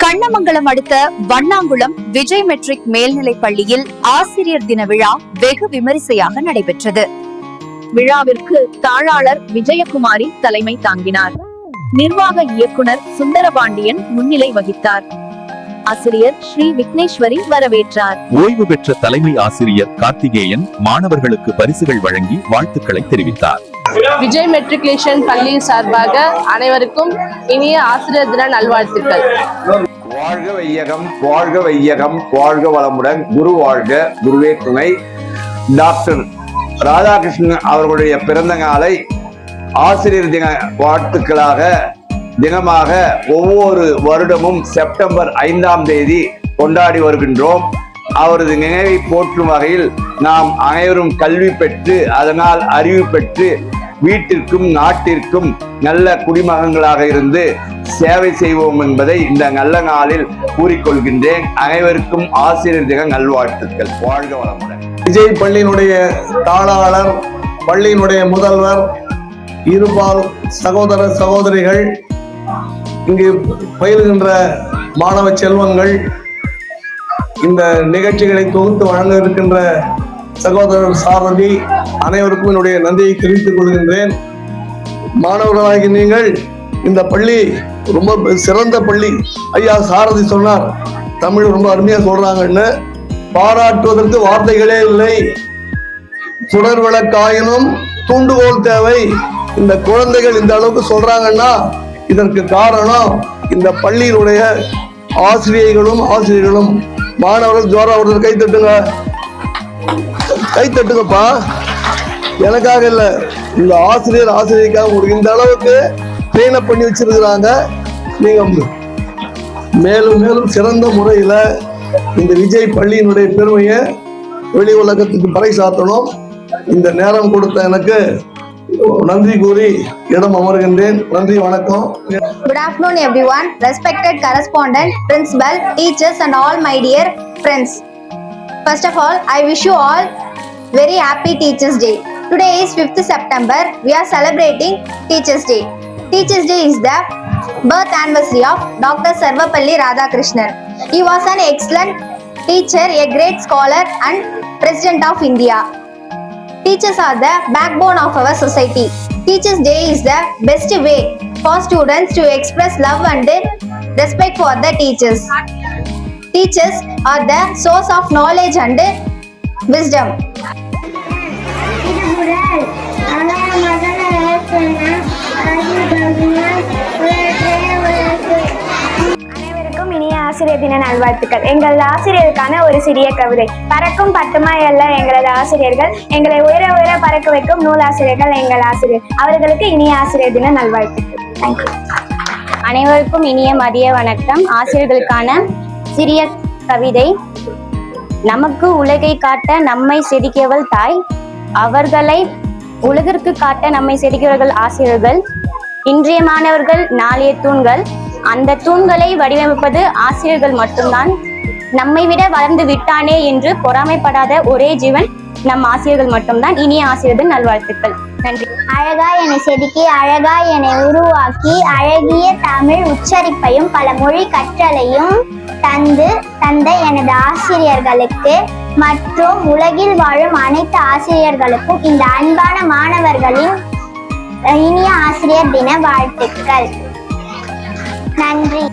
கண்ணமங்கலம் அடுத்த வண்ணாங்குளம் விஜய் மெட்ரிக் மேல்நிலைப் பள்ளியில் ஆசிரியர் தின விழா வெகு விமரிசையாக நடைபெற்றது. விழாவிற்கு தாளாளர் விஜயகுமாரி தலைமை தாங்கினார். நிர்வாக இயக்குனர் சுந்தரபாண்டியன் முன்னிலை வகித்தார். ஆசிரியர் ஸ்ரீ விக்னேஸ்வரி வரவேற்றார். ஓய்வு பெற்ற தலைமை ஆசிரியர் கார்த்திகேயன் மாணவர்களுக்கு பரிசுகள் வழங்கி வாழ்த்துக்களை தெரிவித்தார். விஜய் மெட்ரிகுலேஷன் பள்ளி சார்பாக அனைவருக்கும் இனிய ஆசிரியர் தின நல்வாழ்த்துக்கள். வாழ்க வையகம், வாழ்க வையகம், வாழ்க வளமுடன், குரு வாழ்க, குருவே துணை. டாக்டர் ராதாகிருஷ்ணன் அவர்களுடைய பிறந்த நாளை ஆசிரியர் தின வாழ்த்துக்களாக தினமாக ஒவ்வொரு வருடமும் செப்டம்பர் 5ஆம் தேதி கொண்டாடி வருகின்றோம். அவரது நினைவை போற்றும் வகையில் நாம் அனைவரும் கல்வி பெற்று அதனால் அறிவு பெற்று வீட்டிற்கும் நாட்டிற்கும் நல்ல குடிமகன்களாக இருந்து சேவை செய்வோம் என்பதை இந்த நல்ல நாளில் கூறிக்கொள்கின்றேன். அனைவருக்கும் ஆசிரியர் தின நல்வாழ்த்துக்கள். வாழ்க வளமுடன். விஜய் பள்ளியினுடைய தாளாளர், பள்ளியினுடைய முதல்வர், இருபால் சகோதர சகோதரிகள், இங்கு பயில்கின்ற மாணவ செல்வங்கள், இந்த நிகழ்ச்சிகளை தொகுத்து வழங்க இருக்கின்ற சகோதரர் சாரதி அனைவருக்கும் என்னுடைய நன்றியை தெரிவித்துக் கொள்கின்றேன். மாணவர்களாகி நீங்கள் இந்த பள்ளி ரொம்ப சிறந்த பள்ளி. ஐயா சாரதி சொன்னார், தமிழ் ரொம்ப அருமையா சொல்றாங்கன்னு. பாராட்டுவதற்கு வார்த்தைகளே இல்லை. சுடர் விளக்காயினும் தூண்டுகோல் தேவை. இந்த குழந்தைகள் இந்த அளவுக்கு சொல்றாங்கன்னா இதற்கு காரணம் இந்த பள்ளியினுடைய ஆசிரியர்களும் மாணவர்கள். ஜோரா ஒருத்தர் கை தட்டுங்க, கை தட்டுங்கப்பா. எனக்காக இல்ல, இந்த ஆசிரியருக்காக உங்களுக்கு இந்த அளவுக்கு ட்ரெயினப் பண்ணி வச்சிருக்கிறாங்க. நீங்க மேலும் மேலும் சிறந்த முறையில இந்த விஜய் பள்ளியினுடைய பெருமையை வெளி உலகத்துக்கு பறைசாற்றணும். இந்த நேரம் கொடுத்த எனக்கு நன்றி கூறி இடம் அமர்கின்றேன். நன்றி, வணக்கம். Good afternoon everyone, respected correspondent, principal, teachers and all my dear friends. First of all, I wish you all very happy Teachers Day. Today is 5th September. We are celebrating Teachers Day. Teachers Day is the birth anniversary of Dr. Sarvapalli Radhakrishnan. He was an excellent teacher, a great scholar and President of India. Teachers are the backbone of our society. Teachers Day is the best way for students to express love and respect for the teachers. Teachers are the source of knowledge and wisdom. அனைவருக்கும் இனிய ஆசிரியர் தின நல்வாழ்த்துக்கள். எங்களது ஆசிரியருக்கான ஒரு சிறிய கவிதை. பறக்கும் பட்டுமா அல்ல எங்களது ஆசிரியர்கள், எங்களை உயர உயர பறக்க வைக்கும் நூலாசிரியர்கள் எங்கள் ஆசிரியர். அவர்களுக்கு இனிய ஆசிரியர் தின நல்வாழ்த்துக்கள். தேங்க்யூ. அனைவருக்கும் இனிய மதிய வணக்கம். ஆசிரியர்களுக்கான சிறிய கவிதை. நமக்கு உலகை காட்ட நம்மை செதுக்கியவள் தாய், அவர்களை உலகிற்கு காட்ட நம்மை செதுக்கியவர்கள் ஆசிரியர்கள். இன்றைய மாணவர்கள் நாளைய தூண்கள். அந்த தூண்களை வடிவமைப்பது ஆசிரியர்கள் மட்டும்தான். நம்மை விட வளர்ந்து விட்டானே என்று பொறாமைப்படாத ஒரே ஜீவன் நம் ஆசிரியர்கள் மட்டும்தான். இனிய ஆசிரியர்கள் நல்வாழ்த்துக்கள். நன்றி. அழகாய் என்னை செதுக்கி, அழகாய் என்னை உருவாக்கி, அழகிய தமிழ் உச்சரிப்பையும் பல மொழி கற்றலையும் தந்த எனது ஆசிரியர்களுக்கு மற்றும் உலகில் வாழும் அனைத்து ஆசிரியர்களுக்கும் இந்த அன்பான மாணவர்களின் இனிய ஆசிரியர் தின வாழ்த்துக்கள். நன்றி.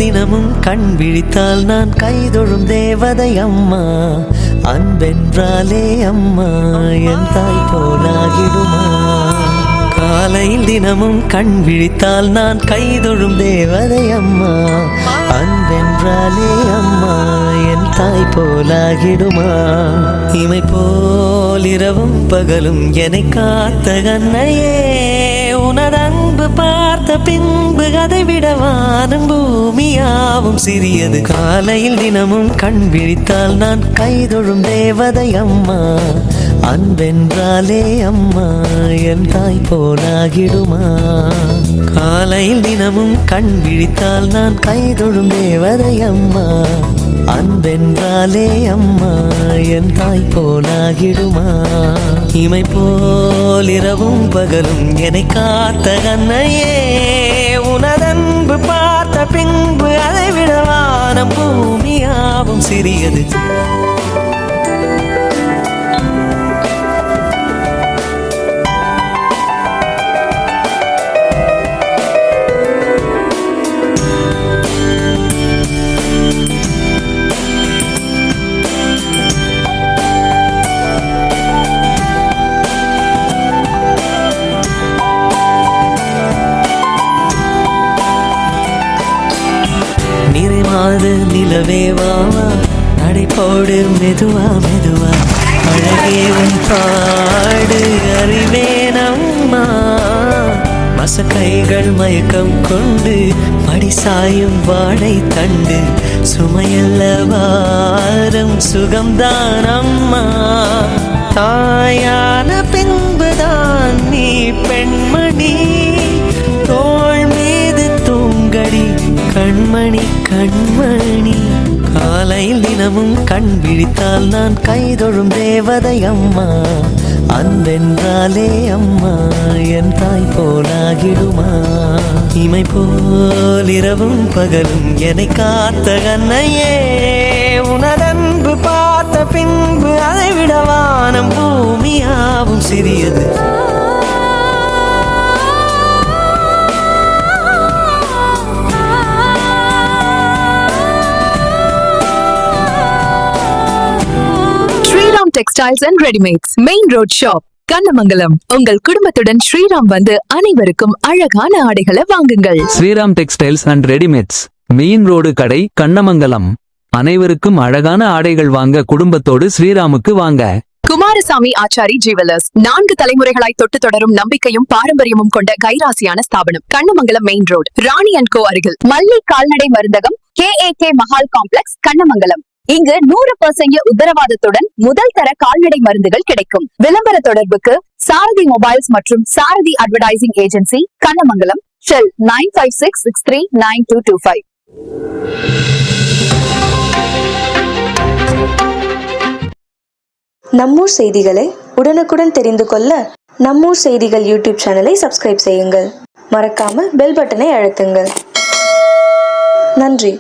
தினமும் கண் விழித்தால் நான் கைதொழும் தேவதை அம்மா. அன்பென்றாலே அம்மா என் தாய் போலாகிடுமா. காலையில் தினமும் கண் விழித்தால் நான் கைதொழும் தேவதை அம்மா. அன்பென்றாலே அம்மா என் தாய் போலாகிடுமா. இமை போல் இரவு இரவும் பகலும் என்னை காத்த கண்ணையே உனதன்பு பார்த்த பின்பு அதை விட வானம் பூமியாவும் சிறியது காலையில் தினமும் கண் விழித்தால் நான் கைதொழும் தேவதை அம்மா அன்பென்றாலே அம்மா என் தாய் போலாகிடுமா காலையில் தினமும் கண் விழித்தால் நான் கைதொழும் தேவதை அம்மா அன்பென்றாலே அம்மா என் தாய் போலாகிடுமா இமை போல் இரவும் பகலும் என்னை காத்த கண்ணையே உனதன்பு பார்த்த பின்பு அதை விட வானம் பூமியாவும் சிறியது நிறைமாத நிலவே வாவா நடைபோடு மெதுவா மெதுவா அழகே உன் பாடு அறிவேனம்மா மசக்கைகள் மயக்கம் கொண்டு படிசாயும் வாழை தண்டு சுமையல்ல வாரம் சுகம்தான் அம்மா தாயான பின்புதான் நீ பெண்மணி தோள் மீது தூங்கடி கண்மணி கண்மணி காலையில் தினமும் கண் விழித்தால் நான் கைதொழும் தேவதை அம்மா அன்பென்றாலே அம்மா என் தாய் போலாகிடுமா இமை போல் இரவும் பகலும் என்னை காத்த கண்ணையே உனதன்பு பார்த்த பின்பு அதை விட வானம் பூமியாவும் சிறியது textiles and readymades main road shop Kannamangalam உங்கள் குடும்பத்துடன் ஸ்ரீராம் வந்து அனைவருக்கும் அழகான ஆடைகளை வாங்குங்கள். Sriram textiles and readymades main road கடை கண்ணமங்கலம். அனைவருக்கும் அழகான ஆடைகள் வாங்க குடும்பத்தோடு ஸ்ரீராமுக்கு வாங்க. குமாரசாமி ஆச்சாரி ஜுவல்லர்ஸ் 4 தலைமுறைகளாய் தொட்டு தொடரும் நம்பிக்கையும் பாரம்பரியமும் கொண்ட கைராசியான ஸ்தாபனம். Kannamangalam main road Rani and co அருகில். மல்லி கால்நடை மருந்தகம் KAK மஹால் காம்ப்ளெக்ஸ் கண்ணமங்கலம். இங்கு 100% உத்தரவாதத்துடன் முதல் தர கால்நடை மருந்துகள் கிடைக்கும். விளம்பர தொடர்புக்கு சாரதி மொபைல்ஸ் மற்றும் சாரதி அட்வர்டைசிங் ஏஜென்சி கண்ணமங்கலம். செல் 9566392225. நம்மூர் செய்திகளை உடனுக்குடன் தெரிந்து கொள்ள நம்மூர் செய்திகள் யூடியூப் சேனலை சப்ஸ்கிரைப் செய்யுங்கள். மறக்காமல் பெல் பட்டனை அழுத்துங்கள். நன்றி.